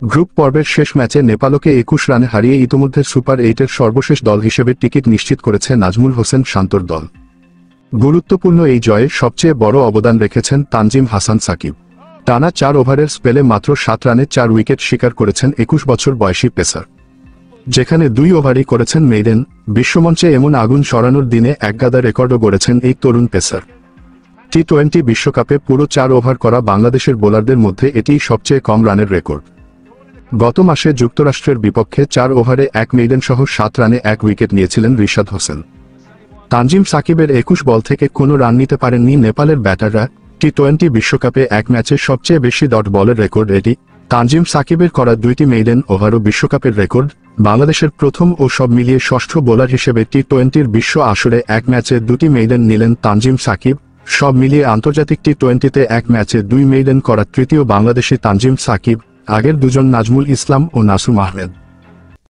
Group পর্বের শেষ ম্যাচে নেপালকে 21 রানে হারিয়ে ইতোমধ্যে সুপার 8-এর সর্বশেষ দল হিসেবে টিকিট নিশ্চিত করেছে নাজমুল হোসেন শান্তর দল। গুরুত্বপূর্ণ এই জয়ে সবচেয়ে বড় অবদান রেখেছেন তানজিম হাসান সাকিব। টানা 4 ওভারের স্পেলে মাত্র 7 রানে 4 উইকেট শিকার করেছেন 21 বছর বয়সী পেসার। যেখানে 2 ওভারই করেছেন মেইডেন, বিশ্বমঞ্চে এমন আগুন সরানোর দিনে একগাদা রেকর্ডও গড়েছেন এই তরুণ পেসার। টি-20 বিশ্বকাপে পুরো 4 ওভার করা বাংলাদেশের বোলারদের মধ্যে এটিই সবচেয়ে কম রানের রেকর্ড। গত মাসে যুক্তরাষ্ট্রের বিপক্ষে 4 ওভারে 1 মেইডেন সহ 7 রানে 1 উইকেট নিয়েছিলেন রিশাদ হোসেন। তানজিম সাকিবের 21 বল থেকে কোনো রান নিতে পারেননি নেপালের ব্যাটাররা। টি-20 বিশ্বকাপে 1 ম্যাচে সবচেয়ে বেশি ডট বলের রেকর্ড এটি। তানজিম সাকিবের করা 2টি মেইডেন ওভারও বিশ্বকাপের রেকর্ড। বাংলাদেশের প্রথম ও সব মিলিয়ে ষষ্ঠ বোলার হিসেবে টি-20 বিশ্ব আসরে 1 ম্যাচে 2টি মেইডেন নিলেন তানজিম সাকিব। সব মিলিয়ে আন্তর্জাতিক টি-20তে 1 ম্যাচে 2 মেইডেন করা তৃতীয় বাংলাদেশি তানজিম সাকিব। আগের দুজন নাজমুল ইসলাম ও নাসুম আহমেদ।